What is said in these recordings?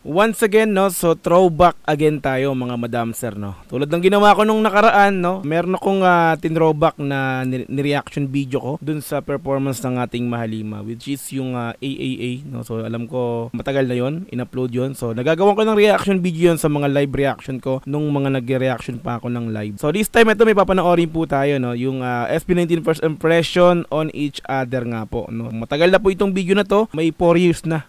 Once again, no, so throwback again tayo mga madam sir, no. Tulad ng ginawa ko nung nakaraan, no, meron akong tinrowback na ni-reaction video ko dun sa performance ng ating Mahalima, which is yung AAA, no. So alam ko matagal na yon, in-upload yon. So nagagawan ko ng reaction video yon sa mga live reaction ko nung mga nagre-reaction pa ako ng live. So this time ito may papanoorin po tayo, no, yung SB19 first impression on each other nga po, no. Matagal na po itong video na to, may 4 years na.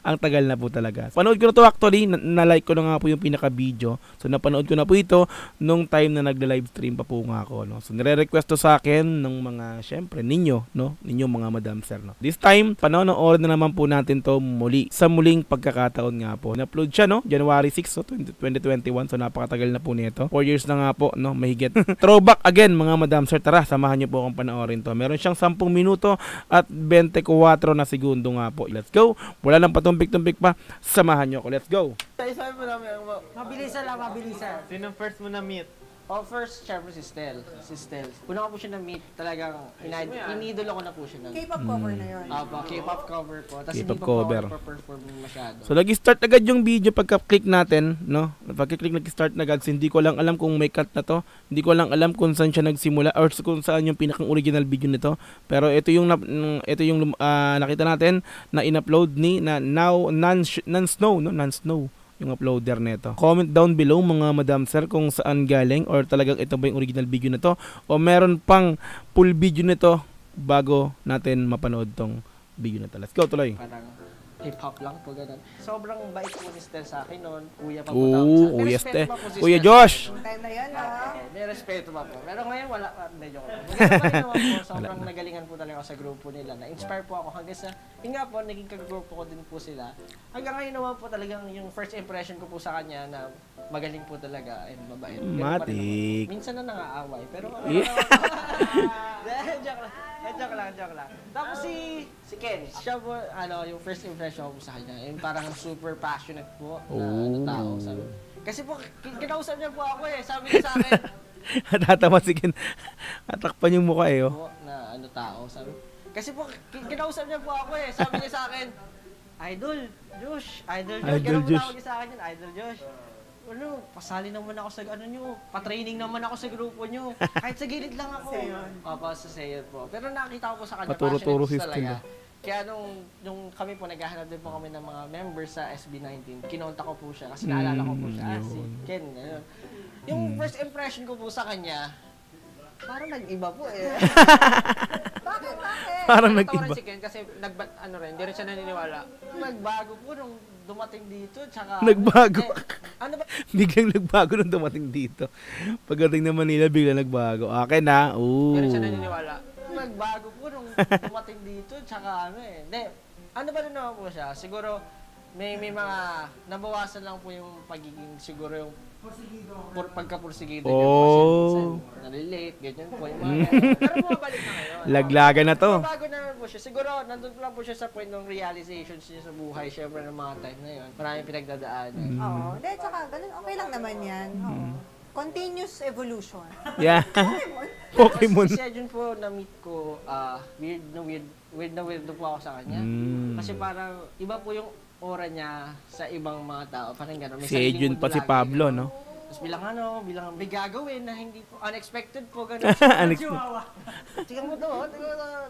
Ang tagal na po talaga. Panood ko na to actually, na-like ko na nga po yung pinaka-video. So napanood ko na po ito nung time na nagla-live stream pa po nga ako, no. So nire-request to sa akin ng mga, syempre, ninyo, no, ninyo mga madam sir, no. This time, panoorin na naman po natin to muli, sa muling pagkakataon nga po. Na-upload siya, no, January 6, so 2021. So napakatagal na po nito. 4 years na nga po, no, mahigit. Throwback again mga madam sir. Tara, samahan niyo po akong panoorin to. Meron siyang 10 minuto at 24 na segundo nga po. Let's go. Wala lang patumpik-tumpik pa. Samahan nyo ako. Let's go. Isa-isa mo namin. Mabilisan lang, mabilisan. Sino first mo na-meet? Oh, first, syempre si Stel. Si Stel. Una ko po siya na-meet, talagang inidolo ko na po siya. K-pop cover na yun. K-pop cover po. Tapos hindi K-pop pa po ako cover. nagpa-perform masyado. So nag-start agad yung video pagka-click natin, no? Pagka-click nag-start na agad. Hindi ko lang alam kung may cut na to. Hindi ko lang alam kung saan siya nagsimula or kung saan yung pinakang original video nito. Pero ito yung nakita natin na in-upload ni Nansnow, no? Nansnow yung uploader nito. Comment down below mga madam sir kung saan galing or talagang ito ba yung original video nito o meron pang full video nito bago natin mapanood tong video na to. Let's go, tuloy. Parang hip-hop lang po, ganun. Sobrang bait po ni Stel sa akin noon. Kuya pa po Oo, tawag Kuya sa akin. Ste. May respeto pa po si Kuya Stel Josh. sa akin noon. Time na yan, May respeto pa po. Pero ngayon wala. Medyo ko. Maganda pa rin naman po. Sobrang nagalingan po talaga ako sa grupo nila. Na-inspire po ako hanggang sa, yun nga po, naging kagrupo ko din po sila. Hanggang ngayon naman po talagang yung first impression ko po sa kanya na magaling po talaga and mabait. Ganun pa rin Matik. naman. Minsan na nangaaway. Pero joke lang. Tapos si Ken, siya po, yung first impression ko sa kanya, yung parang super passionate po na tao. Sabi. Kasi po, kinausap niya po ako sabi niya sa akin. Tatawa si Ken. Atakpan yung mukha oh. Po, na tao, sabi. Kasi po, kinausap niya po ako sabi niya sa akin, Idol Josh. Ganun po tawag niya sa akin yun, Idol Josh. Pasali naman ako sa pa-training naman ako sa grupo nyo. Kahit sa gilid lang ako. Sa Seyon po. Pero nakita ko po sa kanya, Paturo-turo passionate system talaga. Kaya nung kami po, naghahanap din po kami ng mga members sa SB19, kinonta ko po siya kasi naalala ko po siya. Si Ken, ayun. Yung first impression ko po sa kanya, parang nag-iba po Bakit? Parang Natawa nag-iba. rin si Ken kasi hindi rin siya naniniwala. Nagbago po nung dumating dito, tsaka... Nagbago. Ano ba? Biglang nagbago nung dumating dito. Pagdating ng Manila, biglang nagbago. Okay na. Ooh. Hindi rin siya naniniwala. Nagbago po nung dumating dito, tsaka Hindi, ano ba rin naman po siya? Siguro, may mga nabawasan lang po yung pagiging, siguro yung pagkapursigido niya po. Kasi nalilate, ganyan po. Yung mga pero bumabalik na ngayon. Laglagan na to. Bago naman po siya. Siguro, nandun lang po siya sa point ng realizations niya sa buhay. Siyempre, ng mga time na yun. Maraming pinagdadaanan. Oo. Hindi, tsaka ganun. Okay lang naman yan. Oo. Continuous evolution. Yeah. Pokemon. Pokemon. Si Sejun po, na-meet ko, weird na weird po ako sa kanya. Kasi parang, iba po yung aura niya sa ibang mga tao. Parang gano'n. Si Sejun pa si Pablo, no? Tapos bilang may gagawin na hindi po, unexpected po, gano'n. Tingnan mo to,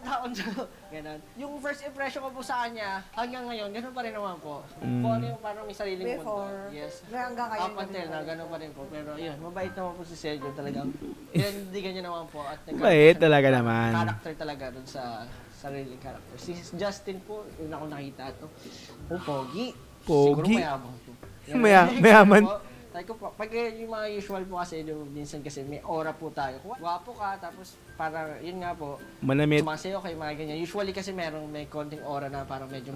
taon siya. Gano'n. Yung first impression ko po sa kanya, hanggang ngayon, gano'n pa rin naman po. Kung ano yung parang may sariling mundo. Yes. Hanggang ngayon. Up until na, gano'n pa rin po. Pero yun, mabait naman po si Sejun talagang. Hindi ganyan naman po. At Mabait talaga naman. Character talaga dun sa sariling character. Si Justin po, yun ako nakita ito. Pogi. Siguro Pogi. mayabang po. Mayaman. Sabi ko po, pag yung mga usual po kasi, minsan kasi may aura po tayo. Gwapo ka, tapos parang, yun nga po, Manamit. sumasayo kayo, mga ganyan. Usually kasi may konting aura na parang medyo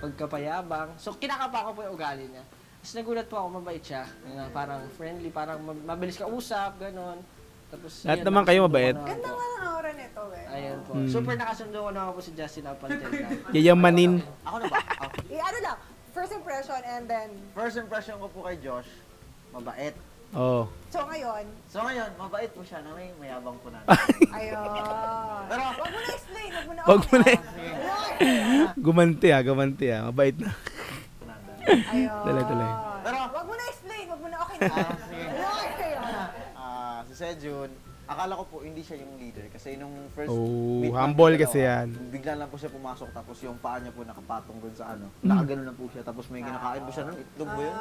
pagkapayabang. So, kinakapa ko po yung ugali niya. Tapos nagulat po ako, mabait siya. Parang friendly, parang mabilis ka usap, gano'n. Tapos, Lahat yun, naman kayo mabait. Ganda nga ng aura nito Ayun po. Super nakasundo ko na ako po si Justin up until now. Yayamanin. Ako na ba? Ano lang, first impression and then... First impression ko po kay Josh, mabait. Oh. So ngayon, Mabait po siya na may mayabang po na. ayun. Pero, Wag mo na explain, Wag mo na. sige. Gumanti. Mabait na. Ayun. Tuloy. Pero, Wag mo na explain, wag mo na, okay na. sige. Okay, Si Sejun, akala ko po hindi siya yung leader kasi nung first Oh, meet humble namin kasi yan. bigla lang po siya pumasok tapos yung paa niya po nakapatong dun sa nakagano lang po siya tapos may kinakain po siya nun, itlog po yun.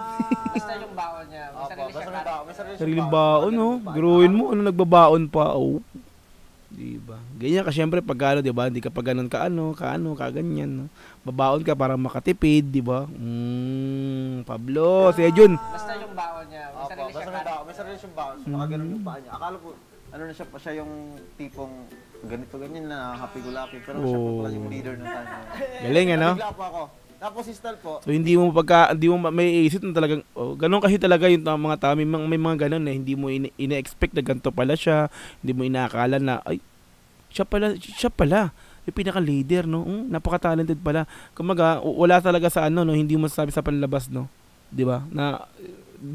Basta yung baon niya. May Opo, sarili basta siya may baon, may sarili siyang Sariling baon, no? Biruin mo, ano nagbabaon pa, oh. Diba? Ganyan ka syempre pag ano, diba? Hindi ka pag ganun kaganyan, no? Babaon ka para makatipid, diba? Pablo, si Jun. Basta yung baon niya. May Opo, sarili basta siya may baon, may sarili siyang baon, so nakagano yung paa niya. Akala po, ano na siya yung tipong ganito ganyan na happy-go-lucky pero siya po pala yung leader ng time na yun. Galing, ano? Nabigla po ako. Tapos si Stal po, So hindi mo may isip na talagang ganun kasi talaga yung mga tao may mga ganun hindi mo ina-expect na ganito pala siya, hindi mo inaakala na ay siya pala yung pinaka-leader, no? Napaka-talented pala. Kumaga wala talaga sa no, hindi mo sabi sa panlabas, no? 'Di ba? Na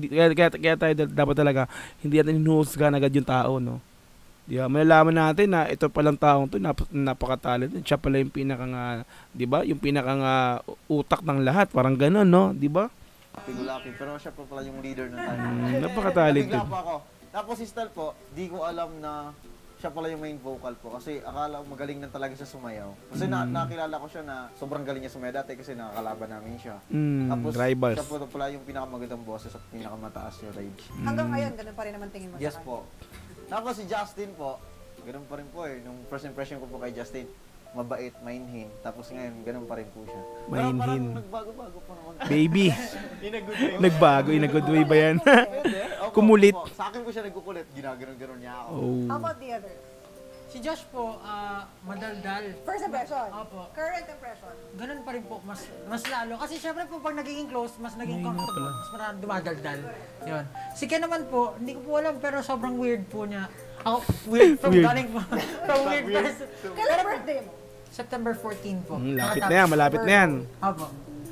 kaya tayo dapat talaga hindi natin hinuhusgahan agad yung tao, no? Di ba? Malalaman natin na ito palang taong to napaka-talented. Siya pala yung pinaka, di ba? Yung pinaka utak ng lahat, parang gano'n, no? Di ba? happy-go-lucky pero siya po pala yung leader ng time. Napaka-talented. Nabigla po ako. Tapos si Stal po, di ko alam na siya pala yung main vocal po kasi akala ko magaling na talaga siya sumayaw. Kasi nakilala ko siya na sobrang galing niya sumayaw dati kasi nakakalaban namin siya. Tapos Rivals. siya po pala yung pinakamagandang boses at pinakamataas yung rage. Hanggang ngayon, ganun pa rin naman tingin mo Yes sa kanya. po. Tapos si Justin po, ganun pa rin po eh. Nung first impression ko po kay Justin, mabait, mainhin. Tapos ngayon, ganun pa rin po siya. Pero Mainhin. parang nagbago-bago pa naman. Baby. In a good way. Nagbago, in a good way ba yan? Pwede. Opo, Kumulit. opo. Sa akin po siya nagkukulit. Ginaganon-ganon niya ako. How Oh. about the other? Si Josh po, madaldal. First impression. Opo. Current impression. Ganun pa rin po, mas lalo. Kasi syempre po, pag nagiging close, mas naging comfortable, mas marami dumadaldal. Yun. Si Ken naman po, hindi ko po alam, pero sobrang weird po niya. Ako, weird from Weird. galing po. From weird person. Kailan birthday mo? September 14 po. Lapit na yan, malapit na yan. Opo.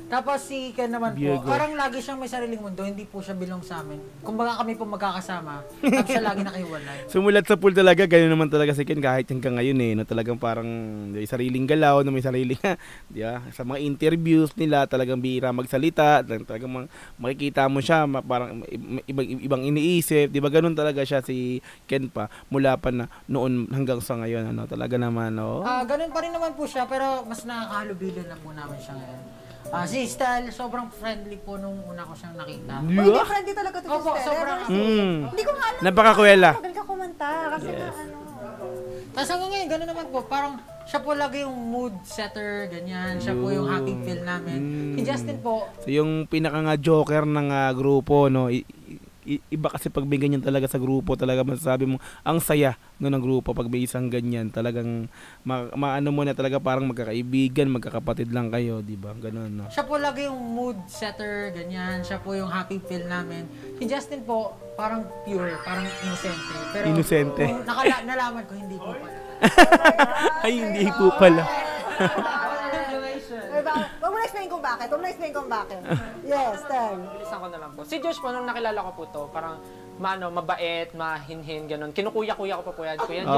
Tapos si Ken naman po, Virgo. parang lagi siyang may sariling mundo, hindi po siya bilong sa amin. Kumbaga kami po magkakasama, tapos siya lagi nakiwalay. Sumulat sa pool talaga, ganyan naman talaga si Ken kahit hanggang ngayon eh, no? Talagang parang may sariling galaw, no? May sariling, di ba? Sa mga interviews nila, talagang bihira magsalita, talagang makikita mo siya, parang ibang iniisip, di ba? Ganun talaga siya si Ken pa, mula pa na noon hanggang sa ngayon, ano? Talaga naman, no? Ganun pa rin naman po siya, pero mas nakakahalubilo na po namin siya ngayon. Si Stal, sobrang friendly po nung una ko siyang nakita. Uy, hindi friendly talaga to si Opo, Stella. sobrang Hindi ko nga alam. Napakakuwela. Magaling ka kumanta. Kasi nga ano. Tapos hanggang ngayon, gano'n naman po. Parang siya po lagi yung mood setter, ganyan. Siya po yung happy feel namin. Si Justin po, So yung pinaka nga joker ng grupo, no? Iba kasi pag may ganyan talaga sa grupo, talaga masasabi mo ang saya no ng grupo pag may isang ganyan, talagang maano mo na talaga parang magkakaibigan, magkakapatid lang kayo, di ba? Ganun, no? siya po lagi yung mood setter, ganyan. Siya po yung happy feel namin. Si Justin po, parang pure, parang inosente. Pero Inosente. nung nalaman ko, hindi po pala. Ay, hindi po pala. Huwag mo na explain kung bakit. Huwag mo na explain kung bakit. Yes, tell. Bilisan ko na lang po. Si Josh po, nung nakilala ko po to, parang mabait, mahinhin, ganun. Kinukuya-kuya ko pa po yan.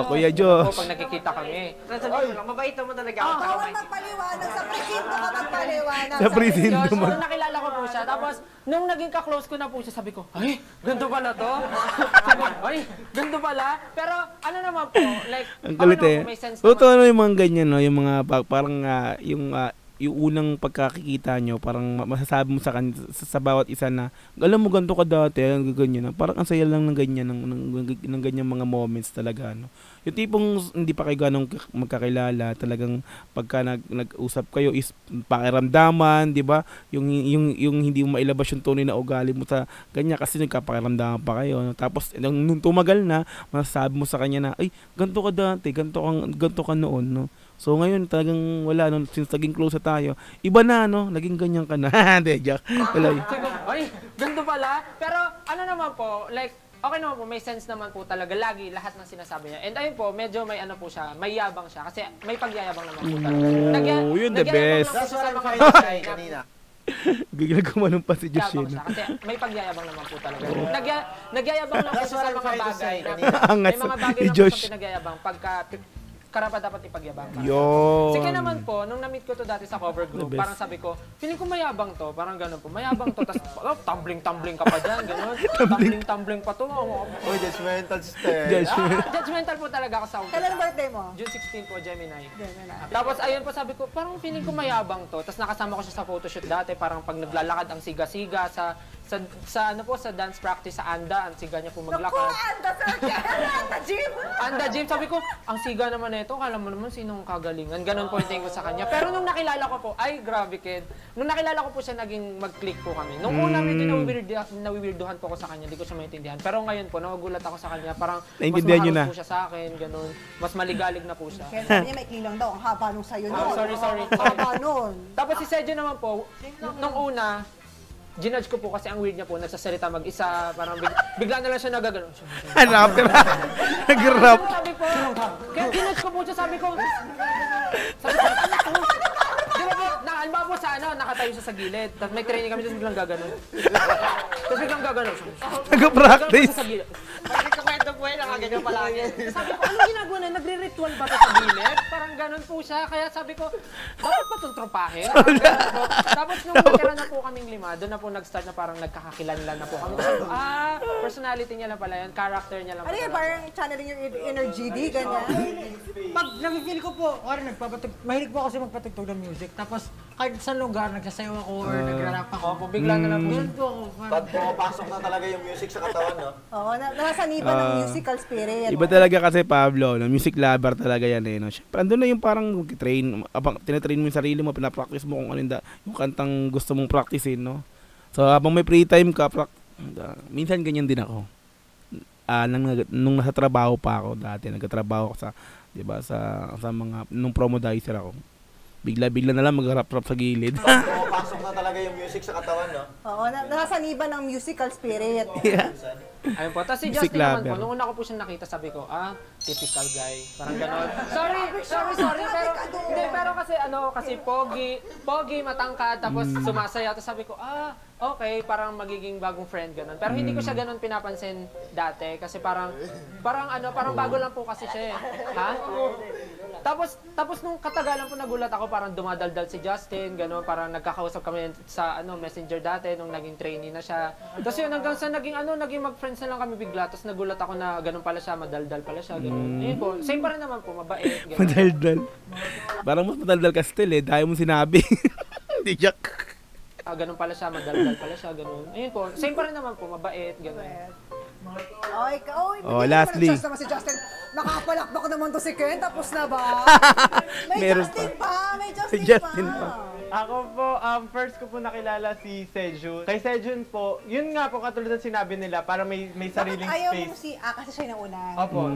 Kuya Josh. Po, pag nakikita kami. Sasabihin ko lang, mabait naman talaga ako. Bawal magpaliwanag. Sa presinto ka magpaliwanag. Sa presinto Josh, mag... nung nakilala ko po siya, tapos nung naging ka-close ko na po siya, sabi ko, ay, ganito pala to? Sabi ko, ay, ganito pala? Pero ano naman po, like, Ang kulit naman eh. po, may sense Totoo naman. ano yung mga ganyan, no? Yung mga parang yung unang pagkakikita nyo, parang masasabi mo sa bawat isa na, alam mo ganito ka dati, ganyan. Parang ang saya lang ng ganyan, ng ganyan mga moments talaga, no? Yung tipong hindi pa kayo ganong magkakilala, talagang pagka nag-usap kayo is pakiramdaman, di ba? Yung hindi mo mailabas yung tunay na ugali mo sa ganyan kasi nagkapakiramdaman pa kayo, no? Tapos nung tumagal na, masasabi mo sa kanya na, ay, ganito ka dati, ganito ka noon, no? So ngayon talagang wala, no? Since naging close na tayo, iba na, no? Naging ganyan ka na. Hindi, joke. Wala. Sabi ko, ay, ganito pala? Pero ano naman po, like, okay naman po, may sense naman po talaga lagi lahat ng sinasabi niya. And ayun po, medyo may ano po siya, may yabang siya kasi may pagyayabang naman po talaga. Oh, yun the nagyayabang best. lang po That's siya what sa I'm mga trying to say bagay na kanina. Bigla gumanon pa si Josh, yabang yun. siya kasi may pagyayabang naman po talaga. Nagyayabang lang po That's siya what sa I'm mga trying to bagay say na kanina. Angas may mga bagay ni lang po Josh. siyang pinagyayabang pagka karapat dapat ipagyabang ka. Yun. Sige naman po, nung na-meet ko to dati sa cover group, parang sabi ko, feeling ko mayabang to, parang gano'n po, mayabang to, tapos tumbling-tumbling ka pa dyan, gano'n, tumbling-tumbling pa to. Uy, judgmental style. Judgmental po talaga ako sa umpisa. Kailan birthday mo? June 16 po, Gemini. Gemini. Tapos ayun po sabi ko, parang feeling ko mayabang to. Tapos nakasama ko siya sa photoshoot dati, parang pag naglalakad ang siga-siga sa ano po, sa dance practice sa Anda, ang siga niya po Naku, maglakad. anda sir, anda gym! Anda Jim, sabi ko, ang siga naman nito, kala mo naman sinong kagalingan. Ganon po yung tingin ko sa kanya. Pero nung nakilala ko po, ay grabe kid. Nung nakilala ko po siya, naging mag-click po kami. Nung una medyo nawiwirduhan po ako sa kanya, hindi ko siya maintindihan. Pero ngayon po, nagugulat ako sa kanya, parang mas Naintindihan niyo maharap na. po siya sa akin, ganon. Mas maligalig na po siya. Kaya sabi niya, may kilang daw. Ang haba nung sa'yo nun. Sorry. Ang haba nun. Tapos si Sejo naman po, nung una, ginudge ko po kasi ang weird niya po, nagsasalita mag-isa, parang bigla na lang siya nagagano. Rapper. Nag-rap. Sabi po, kaya ginudge ko po siya, sabi ko, di ba po, halimbawa po sa nakatayo siya sa gilid, tapos may training kami, tapos biglang gagano. Tapos biglang gagano. Nag-practice. Sa gilid. Pag kwento po eh, nakaganyan palagi. Sabi ko, ano ginagawa na? Nagre-ritual ba ito sa gilid? Parang ganun po siya. Kaya sabi ko, dapat ba itong tropahin? Tapos nung natira na po kaming lima, doon na po nag-start na parang nagkakakilanlan na po kami. Sabi ko, personality niya lang pala yan, character niya lang Ano pala. yan, parang channeling your inner GD, ganyan. Pag nami-feel ko po, mahilig po kasi magpatugtog ng music. Tapos kahit sa lugar, nagsasayaw ako or nagra-rap ako. Opo, bigla na lang po. Ganun po ako. Pag pumapasok na talaga yung music sa katawan, no? Oo, nasaniba ng musical spirit. Iba talaga kasi Pablo, no? Music lover talaga yan eh. No? Siyempre, andun na yung parang train, tinatrain mo yung sarili mo, pinapractice mo kung ano yung kantang gusto mong practicein, no? So, habang may free time ka, minsan ganyan din ako. Nung nasa trabaho pa ako dati, nagtatrabaho ako sa, 'di ba, sa mga nung promodizer ako. Bigla na lang mag-rap-rap sa gilid. Pag pumapasok na talaga yung music sa katawan, no? Oo, nasaniba ng musical spirit. Yeah. Ayun po. Tapos si Music Justin naman po, lover. nung una ko po siya nakita, sabi ko, typical guy. Parang gano'n. Pero kasi pogi, matangkad, tapos sumasaya. Tapos sabi ko, okay, parang magiging bagong friend, gano'n. Pero hindi ko siya gano'n pinapansin dati, kasi parang bago lang po kasi siya eh. Ha? Tapos nung katagalan po nagulat ako, parang dumadaldal si Justin, gano'n, parang nagkakausap kami sa messenger dati, nung naging trainee na siya. Tapos yun, hanggang sa naging mag-friends na lang kami bigla, tapos nagulat ako na gano'n pala siya, madaldal pala siya, gano'n. Ayun po, same pa rin naman po, mabait, gano'n. Madaldal. Parang mas madaldal ka still eh, dahil mo sinabi. Hindi Jack. Ganun pala siya, madaldal pala siya, gano'n. Ayun po, same pa rin naman po, mabait, gano'n. Lastly. Just naman si Justin. Nakapalakbak naman to si Ken, tapos na ba? May Meron Justin pa. May Justin, Justin pa. Ako po, first ko po nakilala si Sejun. Kay Sejun po, yun nga po katulad ng sinabi nila, para may sariling Bakit ayaw mo space. kasi siya yung nauna. Opo.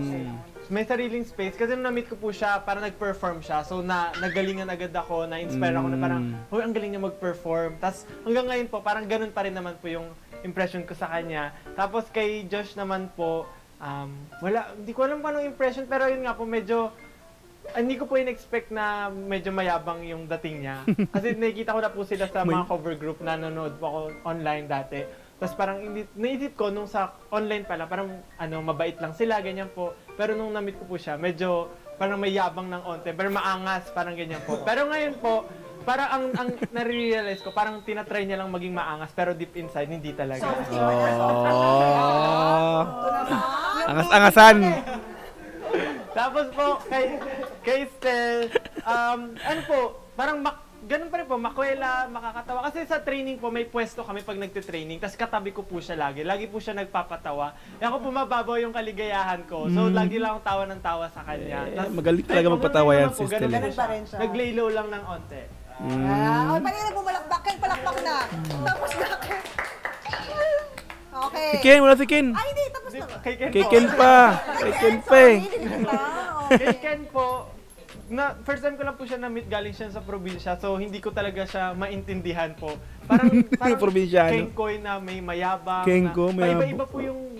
May sariling space. Kasi nung na-meet ko po siya, parang nag-perform siya. So, nagalingan agad ako, na-inspire ako na parang, hoy, ang galing niya mag-perform. Tapos, hanggang ngayon po, parang ganun pa rin naman po yung impression ko sa kanya. Tapos, kay Josh naman po, hindi ko alam paano impression, pero yun nga po, medyo, hindi ko po in-expect na medyo mayabang yung dating niya. Kasi nakikita ko na po sila sa mga cover group na nanonood po ako online dati. Tapos parang naisip ko nung sa online pala, parang mabait lang sila, ganyan po. Pero nung na-meet ko po siya, medyo parang may yabang ng onte, pero maangas, parang ganyan po. Pero ngayon po, parang ang nare-realize ko, parang tinatry niya lang maging maangas, pero deep inside, hindi talaga. Angas-angasan. Tapos po, kay Stel, parang ganun pa rin po, makwela, makakatawa. Kasi sa training po, may pwesto kami pag nagte-training, tapos katabi ko po siya lagi. Lagi po siya nagpapatawa. Kaya ako pumababaw yung kaligayahan ko. So, lagi lang tawa ng tawa sa kanya. Tas, magaling talaga magpatawa yan si Stel. Ganun pa rin siya. Nag-lay low lang ng onte. Panira pumalakbak. Ken, palakbak na. Tapos na, Ken. Okay. Si Ken, wala si Ken. Ay, hindi. Tapos na. Kay Ken Kay po. Ken pa. Kay Ken pa eh. Kay Ken po, first time ko lang po siya na-meet, galing siya sa probinsya, so hindi ko talaga siya maintindihan po. Parang Probinsyano. Kenkoy na may mayabang. Kenko, mayabang. Iba-iba po yung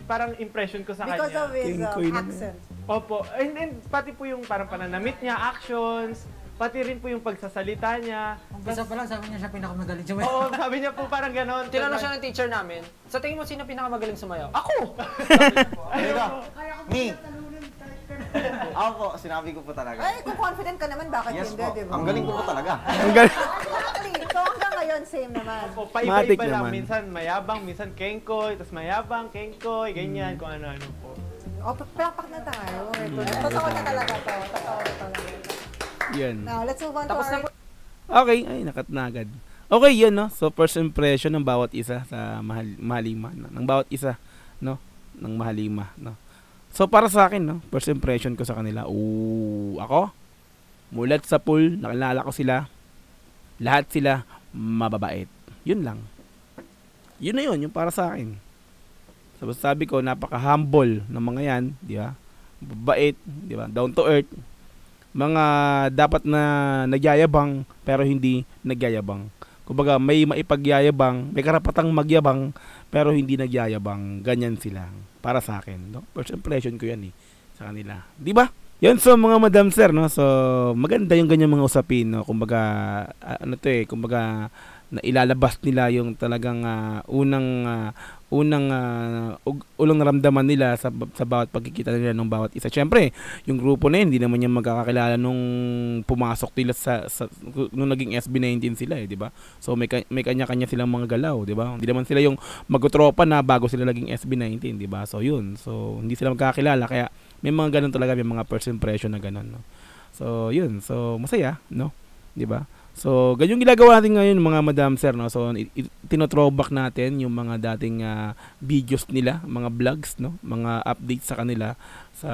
parang impression ko sa Because kanya. of his Kenkoy naman. accent. Opo, and pati po yung parang pananamit niya, actions, pati rin po yung pagsasalita niya. Umpisa pa lang, sabi niya siya pinakamagaling sa Oo, sabi niya po parang ganon. Tinanong siya ng teacher namin, sa tingin mo sino pinakamagaling sumayaw? Ako! Me. Ako po, sinabi ko po talaga. Ay, kung confident ka naman, bakit Yes hindi, po, di ba? ang galing ko po talaga. Ang galing. Exactly. So, hanggang ngayon, same naman. O, Matik paiba-iba lang. naman. Minsan mayabang, minsan kengkoy, tapos mayabang, kengkoy, ganyan, kung ano-ano po. O, palakpak na tayo. Totoo na talaga to. Totoo na talaga. Yan. Now, let's move on to Tapos na our... po. Okay, ay nakat na agad. Okay, yun no. So first impression ng bawat isa sa Mahalima, no? Ng bawat isa, no, ng Mahalima, no. So para sa akin, no, first impression ko sa kanila, ako mulat sa pool, nakilala ko sila. Lahat sila mababait. Yun lang. Yun na yun, yung para sa akin. So sabi ko, napaka-humble ng mga yan, di ba? Mababait, di ba? Down to earth. Mga dapat na nagyayabang pero hindi nagyayabang. Kumbaga may maipagyayabang, may karapatang magyabang pero hindi nagyayabang. Ganyan sila para sa akin, no? First impression ko 'yan sa kanila. 'Di ba? Yan, so mga madam sir, no. So maganda yung ganyan mga usapin, no. Kumbaga kumbaga na ilalabas nila yung talagang unang ulang naramdaman nila sa bawat pagkikita nila ng bawat isa. Syempre, yung grupo na yun, hindi naman yan magkakakilala nung pumasok nila nung naging SB19 sila, di ba? So may kanya-kanya silang mga galaw, di ba? Hindi naman sila yung magtropa na bago sila naging SB19, di ba? So yun. So hindi sila magkakakilala, kaya may mga ganun talaga, may mga first impression na ganun, no. So yun. So masaya, no? Di ba? So, ganyan ginagawa natin ngayon mga madam sir, no. So, tino-throwback natin yung mga dating videos nila, mga vlogs, no, mga updates sa kanila sa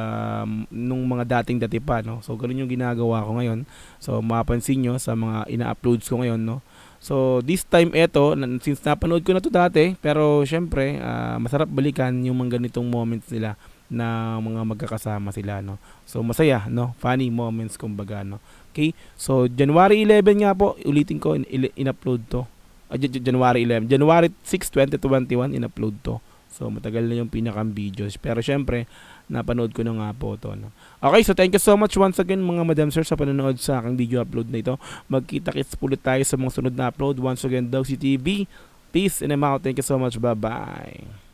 nung mga dating dati pa, no. So, ganun yung ginagawa ko ngayon. So, mapapansin nyo sa mga ina-uploads ko ngayon, no. So, this time since napanood ko na to dati, pero syempre, masarap balikan yung mga ganitong moments nila na mga magkakasama sila, no. So, masaya, no. Funny moments kumbaga, no. Okay? So, January 11 nga po, ulitin ko, in-upload to. January 11. January 6, 2021, in-upload to. So, matagal na yung pinakang videos. Pero, syempre, napanood ko na nga po to, no? Okay, so thank you so much once again, mga madam sir, sa panonood sa aking video upload na ito. Magkita-kits ulit tayo sa mga sunod na upload. Once again, Dawsy TV. Peace and I'm out. Thank you so much. Bye-bye.